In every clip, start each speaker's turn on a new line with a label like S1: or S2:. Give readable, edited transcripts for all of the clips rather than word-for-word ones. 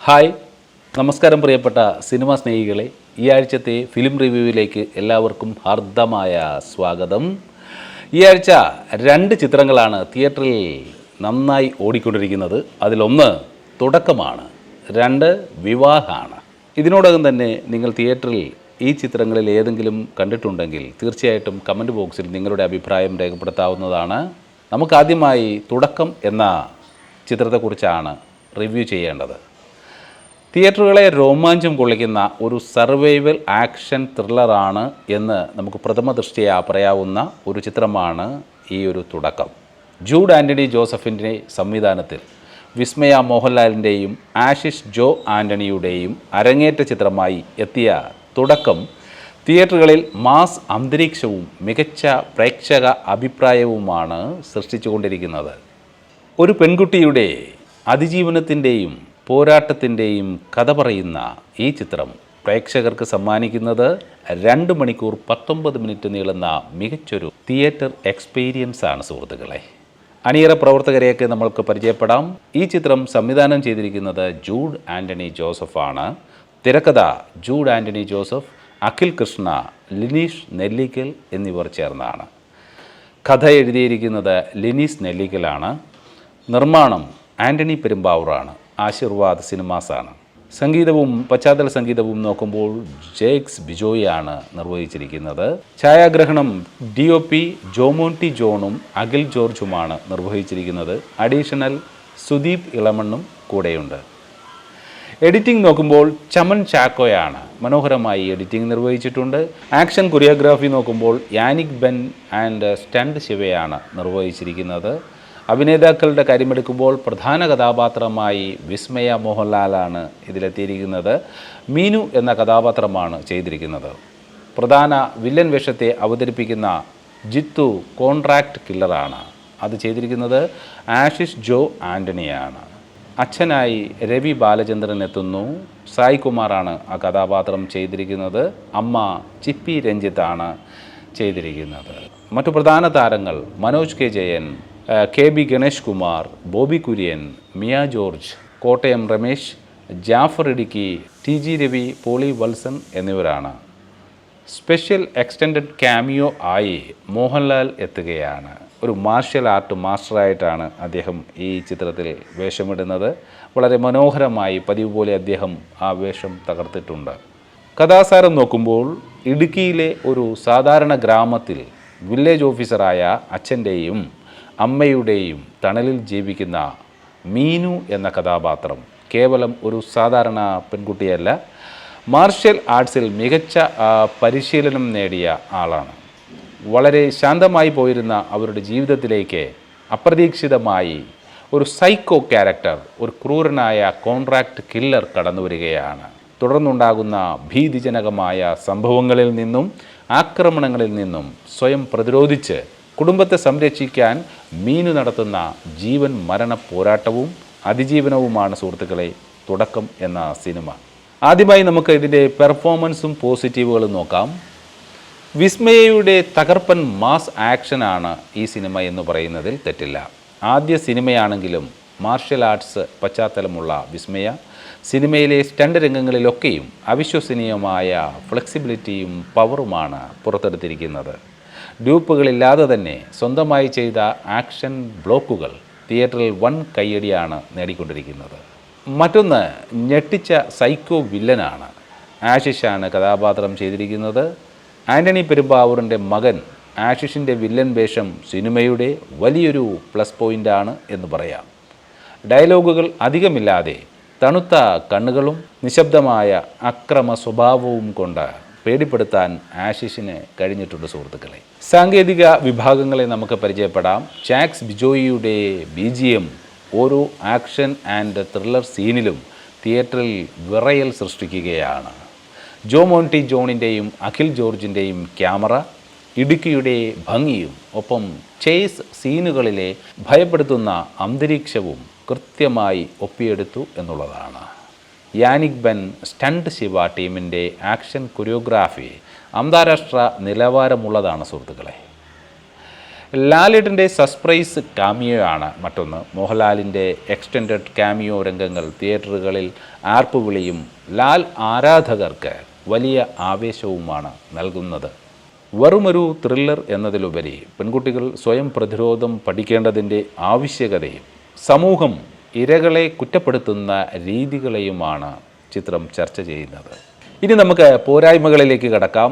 S1: Hi, നമസ്കാരം പ്രിയപ്പെട്ട cinema സ്നേഹികളെ. ഈ ആഴ്ചത്തെ ഫിലിം റിവ്യൂവിലേക്ക് എല്ലാവർക്കും ഹാർദമായ സ്വാഗതം. ഈ ആഴ്ച 2 ചിത്രങ്ങളാണ് തിയേറ്ററിൽ നന്നായി ഓടിക്കൊണ്ടിരിക്കുന്നത്. അതിലൊന്ന് തുടക്കമാണ്, 2 വിവാഹമാണ്. ഇതിനോടകം തന്നെ നിങ്ങൾ തിയേറ്ററിൽ ഈ ചിത്രങ്ങളിൽ ഏതെങ്കിലും കണ്ടിട്ടുണ്ടെങ്കിൽ തീർച്ചയായിട്ടും കമൻറ്റ് ബോക്സിൽ നിങ്ങളുടെ അഭിപ്രായം രേഖപ്പെടുത്താവുന്നതാണ്. നമുക്കാദ്യമായി തുടക്കം എന്ന ചിത്രത്തെക്കുറിച്ചാണ് റിവ്യൂ ചെയ്യേണ്ടത്. തിയേറ്ററുകളെ രോമാഞ്ചം കൊള്ളിക്കുന്ന ഒരു സർവൈവൽ ആക്ഷൻ ത്രില്ലറാണ് എന്ന് നമുക്ക് പ്രഥമ ദൃഷ്ടിയാ പറയാവുന്ന ഒരു ചിത്രമാണ് ഈ ഒരു തുടക്കം. ജൂഡ് ആൻ്റണി ജോസഫിൻ്റെ സംവിധാനത്തിൽ വിസ്മയ മോഹൻലാലിൻ്റെയും ആശിഷ് ജോ ആൻ്റണിയുടെയും അരങ്ങേറ്റ ചിത്രമായി എത്തിയ തുടക്കം തിയേറ്ററുകളിൽ മാസ് അന്തരീക്ഷവും മികച്ച പ്രേക്ഷക അഭിപ്രായവുമാണ് സൃഷ്ടിച്ചുകൊണ്ടിരിക്കുന്നത്. ഒരു പെൺകുട്ടിയുടെ അതിജീവനത്തിൻ്റെയും പോരാട്ടത്തിൻ്റെയും കഥ പറയുന്ന ഈ ചിത്രം പ്രേക്ഷകർക്ക് സമ്മാനിക്കുന്നത് 2 മണിക്കൂർ 19 മിനിറ്റ് നീളുന്ന മികച്ചൊരു തിയേറ്റർ എക്സ്പീരിയൻസ് ആണ് സുഹൃത്തുക്കളെ. അണിയറ പ്രവർത്തകരെയൊക്കെ നമ്മൾക്ക് പരിചയപ്പെടാം. ഈ ചിത്രം സംവിധാനം ചെയ്തിരിക്കുന്നത് ജൂഡ് ആൻ്റണി ജോസഫാണ്. തിരക്കഥ ജൂഡ് ആൻ്റണി ജോസഫ്, അഖിൽ കൃഷ്ണ, ലിനീഷ് നെല്ലിക്കൽ എന്നിവർ ചേർന്നാണ്. കഥ എഴുതിയിരിക്കുന്നത് ലിനീസ് നെല്ലിക്കലാണ്. നിർമ്മാണം ആൻ്റണി പെരുമ്പാവൂറാണ്. ആശീർവാദ് സിനിമാസാണ്. സംഗീതവും പശ്ചാത്തല സംഗീതവും നോക്കുമ്പോൾ ജേക്സ് ബിജോയാണ് നിർവഹിച്ചിരിക്കുന്നത്. ഛായാഗ്രഹണം DOP ജോമോൻടി ജോണും അഖിൽ ജോർജുമാണ് നിർവഹിച്ചിരിക്കുന്നത്. അഡീഷണൽ സുദീപ് ഇളമണ്ണും കൂടെയുണ്ട്. എഡിറ്റിംഗ് നോക്കുമ്പോൾ ചമൻ ചാക്കോയാണ് മനോഹരമായി എഡിറ്റിംഗ് നിർവഹിച്ചിട്ടുണ്ട്. ആക്ഷൻ കൊറിയോഗ്രാഫി നോക്കുമ്പോൾ യാനിക് ബെൻ ആൻഡ് സ്റ്റണ്ട് ശിവയാണ് നിർവഹിച്ചിരിക്കുന്നത്. അഭിനേതാക്കളുടെ കാര്യമെടുക്കുമ്പോൾ പ്രധാന കഥാപാത്രമായി വിസ്മയ മോഹൻലാലാണ് ഇതിലെത്തിയിരിക്കുന്നത്. മീനു എന്ന കഥാപാത്രമാണ് ചെയ്തിരിക്കുന്നത്. പ്രധാന വില്ലൻ വേഷത്തെ അവതരിപ്പിക്കുന്ന ജിത്തു കോൺട്രാക്ട് കില്ലറാണ്. അത് ചെയ്തിരിക്കുന്നത് ആശിഷ് ജോ ആൻ്റണിയാണ്. അച്ഛനായി രവി ബാലചന്ദ്രൻ എത്തുന്നു. സായ് കുമാറാണ് ആ കഥാപാത്രം ചെയ്തിരിക്കുന്നത്. അമ്മ ചിപ്പി രഞ്ജിത്താണ് ചെയ്തിരിക്കുന്നത്. മറ്റു പ്രധാന താരങ്ങൾ Manoj K Jayan, KB Ganesh Kumar, Bobby Kurian, Mia George, Kottayam Ramesh, Jaffar Idukki, TG Ravi, Polly Valsan എന്നിവരാണ്. സ്പെഷ്യൽ എക്സ്റ്റൻഡഡ് ക്യാമിയോ ആയി മോഹൻലാൽ എത്തുകയാണ്. ഒരു മാർഷ്യൽ ആർട്ട് മാസ്റ്ററായിട്ടാണ് അദ്ദേഹം ഈ ചിത്രത്തിൽ വേഷമിടുന്നത്. വളരെ മനോഹരമായി പതിവ് പോലെ അദ്ദേഹം ആ വേഷം തകർത്തിട്ടുണ്ട്. കഥാസാരം നോക്കുമ്പോൾ ഇടുക്കിയിലെ ഒരു സാധാരണ ഗ്രാമത്തിൽ വില്ലേജ് ഓഫീസറായ അച്ഛൻ്റെയും അമ്മയുടെയും തണലിൽ ജീവിക്കുന്ന മീനു എന്ന കഥാപാത്രം കേവലം ഒരു സാധാരണ പെൺകുട്ടിയല്ല, മാർഷ്യൽ ആർട്സിൽ മികച്ച പരിശീലനം നേടിയ ആളാണ്. വളരെ ശാന്തമായി പോയിരുന്ന അവരുടെ ജീവിതത്തിലേക്ക് അപ്രതീക്ഷിതമായി ഒരു സൈക്കോ ക്യാരക്ടർ, ഒരു ക്രൂരനായ കോൺട്രാക്ട് കില്ലർ കടന്നു വരികയാണ്. തുടർന്നുണ്ടാകുന്ന ഭീതിജനകമായ സംഭവങ്ങളിൽ നിന്നും ആക്രമണങ്ങളിൽ നിന്നും സ്വയം പ്രതിരോധിച്ച് കുടുംബത്തെ സംരക്ഷിക്കാൻ മീനു നടത്തുന്ന ജീവൻ മരണ പോരാട്ടവും അതിജീവനവുമാണ് സുഹൃത്തുക്കളെ തുടക്കം എന്ന സിനിമ. ആദ്യമായി നമുക്ക് ഇതിൻ്റെ പെർഫോമൻസും പോസിറ്റീവുകളും നോക്കാം. വിസ്മയയുടെ തകർപ്പൻ മാസ് ആക്ഷനാണ് ഈ സിനിമ എന്ന് പറയുന്നതിൽ തെറ്റില്ല. ആദ്യ സിനിമയാണെങ്കിലും മാർഷ്യൽ ആർട്സ് പശ്ചാത്തലമുള്ള വിസ്മയ സിനിമയിലെ സ്റ്റണ്ട് രംഗങ്ങളിലൊക്കെയും അവിശ്വസനീയമായ ഫ്ലെക്സിബിലിറ്റിയും പവറുമാണ് പുറത്തെടുത്തിരിക്കുന്നത്. ഡ്യൂപ്പുകളില്ലാതെ തന്നെ സ്വന്തമായി ചെയ്ത ആക്ഷൻ ബ്ലോക്കുകൾ തിയേറ്ററിൽ വൻ കയ്യടിയാണ് നേടിക്കൊണ്ടിരിക്കുന്നത്. മറ്റൊന്ന് ഞെട്ടിച്ച സൈക്കോ വില്ലനാണ്. ആശിഷാണ് കഥാപാത്രം ചെയ്തിരിക്കുന്നത്. ആൻ്റണി പെരുമ്പാവൂറിൻ്റെ മകൻ ആശിഷിൻ്റെ വില്ലൻ വേഷം സിനിമയുടെ വലിയൊരു പ്ലസ് പോയിൻ്റാണ് എന്ന് പറയാം. ഡയലോഗുകൾ അധികമില്ലാതെ തണുത്ത കണ്ണുകളും നിശബ്ദമായ അക്രമ സ്വഭാവവും കൊണ്ട് പേടിപ്പെടുത്താൻ ആശിഷിന് കഴിഞ്ഞിട്ടുണ്ട് സുഹൃത്തുക്കളെ. സാങ്കേതിക വിഭാഗങ്ങളെ നമുക്ക് പരിചയപ്പെടാം. ജാക്സ് ബിജോയിയുടെ BGM ഓരോ ആക്ഷൻ ആൻഡ് ത്രില്ലർ സീനിലും തിയേറ്ററിൽ വിറയൽ സൃഷ്ടിക്കുകയാണ്. ജോമോൻടി ജോണിൻ്റെയും അഖിൽ ജോർജിൻ്റെയും ക്യാമറ ഇടുക്കിയുടെ ഭംഗിയും ഒപ്പം ചേസ് സീനുകളിലെ ഭയപ്പെടുത്തുന്ന അന്തരീക്ഷവും കൃത്യമായി ഒപ്പിയെടുത്തു എന്നുള്ളതാണ്. യാനിക് ബെൻ സ്റ്റണ്ട് ശിവ ടീമിൻ്റെ ആക്ഷൻ കൊറിയോഗ്രാഫി അന്താരാഷ്ട്ര നിലവാരമുള്ളതാണ് സുഹൃത്തുക്കളെ. ലാലേട്ടൻ്റെ സർപ്രൈസ് കാമിയോ ആണ് മറ്റൊന്ന്. മോഹൻലാലിൻ്റെ എക്സ്റ്റൻഡഡ് കാമിയോ രംഗങ്ങൾ തിയേറ്ററുകളിൽ ആർപ്പുവിളിയും ലാൽ ആരാധകർക്ക് വലിയ ആവേശവുമാണ് നൽകുന്നത്. വെറുമൊരു ത്രില്ലർ എന്നതിലുപരി പെൺകുട്ടികൾ സ്വയം പ്രതിരോധം പഠിക്കേണ്ടതിൻ്റെ ആവശ്യകതയും സമൂഹം ഇരകളെ കുറ്റപ്പെടുത്തുന്ന രീതികളെയുമാണ് ചിത്രം ചർച്ച ചെയ്യുന്നത്. ഇനി നമുക്ക് പോരായ്മകളിലേക്ക് കടക്കാം.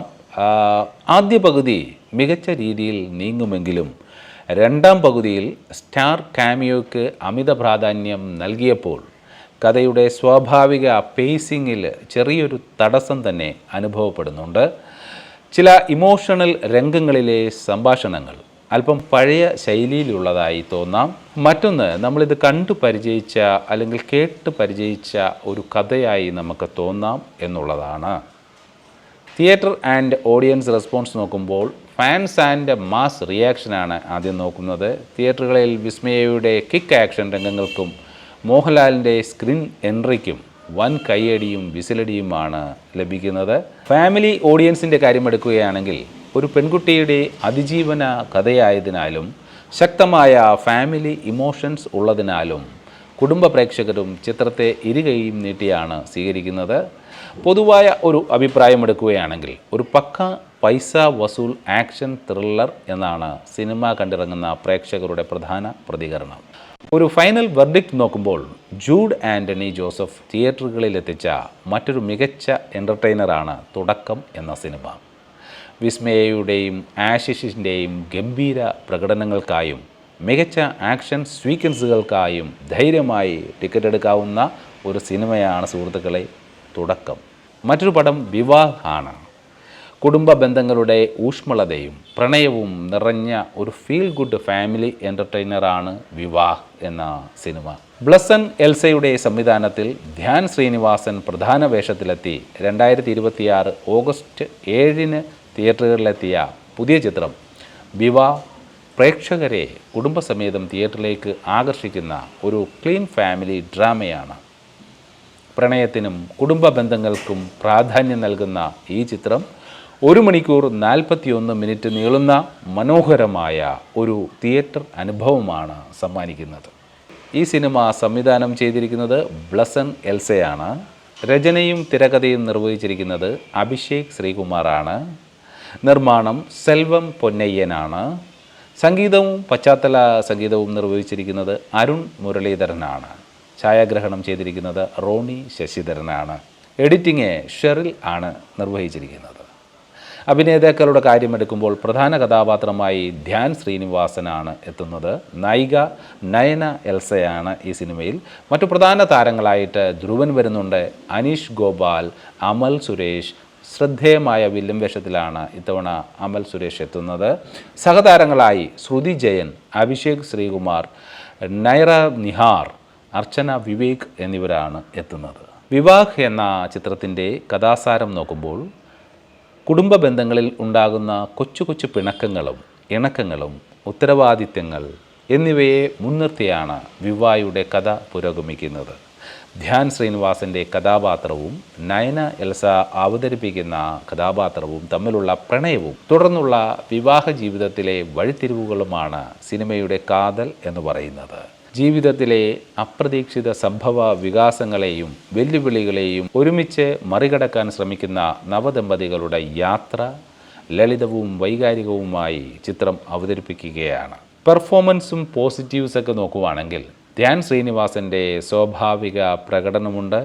S1: ആദ്യ പകുതി മികച്ച രീതിയിൽ നീങ്ങുമെങ്കിലും രണ്ടാം പകുതിയിൽ സ്റ്റാർ കാമിയോയ്ക്ക് അമിത പ്രാധാന്യം നൽകിയപ്പോൾ കഥയുടെ സ്വാഭാവിക പേസിങ്ങിൽ ചെറിയൊരു തടസ്സം തന്നെ അനുഭവപ്പെടുന്നുണ്ട്. ചില ഇമോഷണൽ രംഗങ്ങളിലെ സംഭാഷണങ്ങൾ അല്പം പഴയ ശൈലിയിലുള്ളതായി തോന്നാം. മറ്റൊന്ന്, നമ്മളിത് കണ്ടു പരിചയിച്ച അല്ലെങ്കിൽ കേട്ട് പരിചയിച്ച ഒരു കഥയായി നമുക്ക് തോന്നാം എന്നുള്ളതാണ്. തിയേറ്റർ ആൻഡ് ഓഡിയൻസ് റെസ്പോൺസ് നോക്കുമ്പോൾ ഫാൻസ് ആൻഡ് മാസ് റിയാക്ഷനാണ് ആദ്യം നോക്കുന്നത്. തിയേറ്ററുകളിൽ വിസ്മയയുടെ കിക്ക് ആക്ഷൻ രംഗങ്ങൾക്കും മോഹൻലാലിൻ്റെ സ്ക്രീൻ എൻട്രിക്കും വൻ കയ്യടിയും വിസിലടിയുമാണ് ലഭിക്കുന്നത്. ഫാമിലി ഓഡിയൻസിൻ്റെ കാര്യമെടുക്കുകയാണെങ്കിൽ ഒരു പെൺകുട്ടിയുടെ അതിജീവന കഥയായതിനാലും ശക്തമായ ഫാമിലി ഇമോഷൻസ് ഉള്ളതിനാലും കുടുംബ പ്രേക്ഷകരും ചിത്രത്തെ ഇരുകൈയും നീട്ടിയാണ് സ്വീകരിക്കുന്നത്. പൊതുവായ ഒരു അഭിപ്രായം എടുക്കുകയാണെങ്കിൽ ഒരു പക്ക പൈസ വസൂൽ ആക്ഷൻ ത്രില്ലർ എന്നാണ് സിനിമ കണ്ടിറങ്ങുന്ന പ്രേക്ഷകരുടെ പ്രധാന പ്രതികരണം. ഒരു ഫൈനൽ വെർഡിക്റ്റ് നോക്കുമ്പോൾ ജൂഡ് ആൻ്റണി ജോസഫ് തിയേറ്ററുകളിലെത്തിച്ച മറ്റൊരു മികച്ച എൻ്റർടൈനറാണ് തുടക്കം എന്ന സിനിമ. വിസ്മയയുടെയും ആശിഷിൻ്റെയും ഗംഭീര പ്രകടനങ്ങൾക്കായും മികച്ച ആക്ഷൻ സ്വീക്വൻസുകൾക്കായും ധൈര്യമായി ടിക്കറ്റ് എടുക്കാവുന്ന ഒരു സിനിമയാണ് സുഹൃത്തുക്കളെ തുടക്കം. മറ്റൊരു പടം വിവാഹ് ആണ്. കുടുംബ ബന്ധങ്ങളുടെ ഊഷ്മളതയും പ്രണയവും നിറഞ്ഞ ഒരു ഫീൽ ഗുഡ് ഫാമിലി എൻ്റർടൈനറാണ് വിവാഹ് എന്ന സിനിമ. ബ്ലസൻ എൽസയുടെ സംവിധാനത്തിൽ ധ്യാൻ ശ്രീനിവാസൻ പ്രധാന വേഷത്തിലെത്തി 2026 ഓഗസ്റ്റ് 7 തിയേറ്ററുകളിലെത്തിയ പുതിയ ചിത്രം വിവാഹ് പ്രേക്ഷകരെ കുടുംബസമേതം തിയേറ്ററിലേക്ക് ആകർഷിക്കുന്ന ഒരു ക്ലീൻ ഫാമിലി ഡ്രാമയാണ്. പ്രണയത്തിനും കുടുംബ ബന്ധങ്ങൾക്കും പ്രാധാന്യം നൽകുന്ന ഈ ചിത്രം 1 മണിക്കൂർ 41 മിനിറ്റ് നീളുന്ന മനോഹരമായ ഒരു തിയേറ്റർ അനുഭവമാണ് സമ്മാനിക്കുന്നത്. ഈ സിനിമ സംവിധാനം ചെയ്തിരിക്കുന്നത് ബ്ലസൻ എൽസയാണ്. രചനയും തിരക്കഥയും നിർവഹിച്ചിരിക്കുന്നത് അഭിഷേക് ശ്രീകുമാറാണ്. നിർമ്മാണം സെൽവം പൊന്നയ്യനാണ്. സംഗീതവും പശ്ചാത്തല സംഗീതവും നിർവഹിച്ചിരിക്കുന്നത് അരുൺ മുരളീധരനാണ്. ഛായാഗ്രഹണം ചെയ്തിരിക്കുന്നത് റോണി ശശിധരനാണ്. എഡിറ്റിംഗ് ഷെറിൽ ആണ് നിർവഹിച്ചിരിക്കുന്നത്. അഭിനേതാക്കളുടെ കാര്യമെടുക്കുമ്പോൾ പ്രധാന കഥാപാത്രമായി ധ്യാൻ ശ്രീനിവാസനാണ് എത്തുന്നത്. നായിക നയന എൽസയാണ് ഈ സിനിമയിൽ. മറ്റു പ്രധാന താരങ്ങളായിട്ട് ധ്രുവൻ വരുന്നുണ്ട്. അനീഷ് ഗോപാൽ, അമൽ സുരേഷ്. ശ്രദ്ധേയമായ വില്ലൻ വേഷത്തിലാണ് ഇത്തവണ അമൽ സുരേഷ് എത്തുന്നത്. സഹതാരങ്ങളായി ശ്രുതി ജയൻ, അഭിഷേക് ശ്രീകുമാർ, നൈറ നിഹാർ, അർച്ചന വിവേക് എന്നിവരാണ് എത്തുന്നത്. വിവാഹ് എന്ന ചിത്രത്തിൻ്റെ കഥാസാരം നോക്കുമ്പോൾ കുടുംബ ബന്ധങ്ങളിൽ ഉണ്ടാകുന്ന കൊച്ചു കൊച്ചു പിണക്കങ്ങളും ഇണക്കങ്ങളും ഉത്തരവാദിത്തങ്ങൾ എന്നിവയെ മുൻനിർത്തിയാണ് വിവായുടെ കഥ പുരോഗമിക്കുന്നത്. ധ്യാൻ ശ്രീനിവാസൻ്റെ കഥാപാത്രവും നയന എൽസ അവതരിപ്പിക്കുന്ന കഥാപാത്രവും തമ്മിലുള്ള പ്രണയവും തുടർന്നുള്ള വിവാഹ ജീവിതത്തിലെ വഴിത്തിരിവുകളുമാണ് സിനിമയുടെ കാതൽ എന്ന് പറയുന്നത്. ജീവിതത്തിലെ അപ്രതീക്ഷിത സംഭവ വികാസങ്ങളെയും വെല്ലുവിളികളെയും ഒരുമിച്ച് മറികടക്കാൻ ശ്രമിക്കുന്ന നവദമ്പതികളുടെ യാത്ര ലളിതവും വൈകാരികവുമായി ചിത്രം അവതരിപ്പിക്കുകയാണ്. പെർഫോമൻസും പോസിറ്റീവ്സൊക്കെ നോക്കുവാണെങ്കിൽ ധ്യാൻ ശ്രീനിവാസൻ്റെ സ്വാഭാവിക പ്രകടനമുണ്ട്.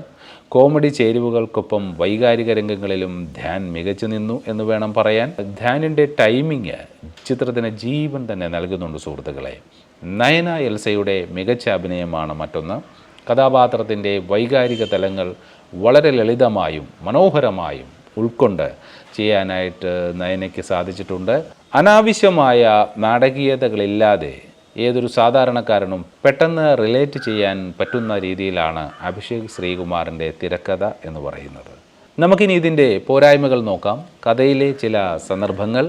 S1: കോമഡി ചേരുവകൾക്കൊപ്പം വൈകാരിക രംഗങ്ങളിലും ധ്യാൻ മികച്ചു നിന്നു എന്ന് വേണം പറയാൻ. ധ്യാനിൻ്റെ ടൈമിങ് ചിത്രത്തിന് ജീവൻ തന്നെ നൽകുന്നുണ്ട് സുഹൃത്തുക്കളെ. നയന എൽസയുടെ മികച്ച അഭിനയമാണ് മറ്റൊന്ന്. കഥാപാത്രത്തിൻ്റെ വൈകാരിക തലങ്ങൾ വളരെ ലളിതമായും മനോഹരമായും ഉൾക്കൊണ്ട് ചെയ്യാനായിട്ട് നയനയ്ക്ക് സാധിച്ചിട്ടുണ്ട്. അനാവശ്യമായ നാടകീയതകളില്ലാതെ ഏതൊരു സാധാരണക്കാരനും പെട്ടെന്ന് റിലേറ്റ് ചെയ്യാൻ പറ്റുന്ന രീതിയിലാണ് അഭിഷേക് ശ്രീകുമാറിൻ്റെ തിരക്കഥ എന്ന് പറയുന്നത്. നമുക്കിനി ഇതിൻ്റെ പോരായ്മകൾ നോക്കാം. കഥയിലെ ചില സന്ദർഭങ്ങൾ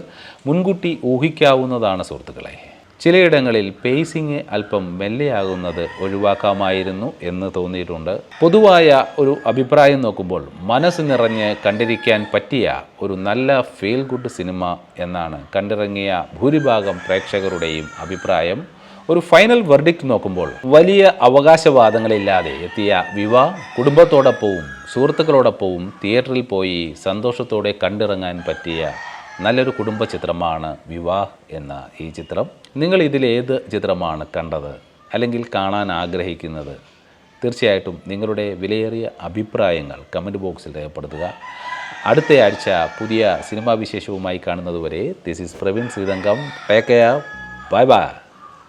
S1: മുൻകൂട്ടി ഊഹിക്കാവുന്നതാണ് സുഹൃത്തുക്കളെ. ചിലയിടങ്ങളിൽ പേസിങ് അല്പം മെല്ലെയാകുന്നത് ഒഴിവാക്കാമായിരുന്നു എന്ന് തോന്നിയിട്ടുണ്ട്. പൊതുവായ ഒരു അഭിപ്രായം നോക്കുമ്പോൾ മനസ്സ് നിറഞ്ഞ് കണ്ടിരിക്കാൻ പറ്റിയ ഒരു നല്ല ഫീൽ ഗുഡ് സിനിമ എന്നാണ് കണ്ടിറങ്ങിയ ഭൂരിഭാഗം പ്രേക്ഷകരുടെയും അഭിപ്രായം. ഒരു ഫൈനൽ വെർഡിക്റ്റ് നോക്കുമ്പോൾ വലിയ അവകാശവാദങ്ങളില്ലാതെ എത്തിയ വിവ കുടുംബത്തോടൊപ്പവും സുഹൃത്തുക്കളോടൊപ്പവും തിയേറ്ററിൽ പോയി സന്തോഷത്തോടെ കണ്ടിറങ്ങാൻ പറ്റിയ നല്ലൊരു കുടുംബ ചിത്രമാണ് വിവാഹ് എന്ന ഈ ചിത്രം. നിങ്ങൾ ഇതിലേത് ചിത്രമാണ് കണ്ടത് അല്ലെങ്കിൽ കാണാൻ ആഗ്രഹിക്കുന്നത്? തീർച്ചയായിട്ടും നിങ്ങളുടെ വിലയേറിയ അഭിപ്രായങ്ങൾ കമൻറ്റ് ബോക്സിൽ രേഖപ്പെടുത്തുക. അടുത്തയാഴ്ച പുതിയ സിനിമാ വിശേഷവുമായി കാണുന്നതുവരെ this is Praveen Srirangam. Take care. Bye by.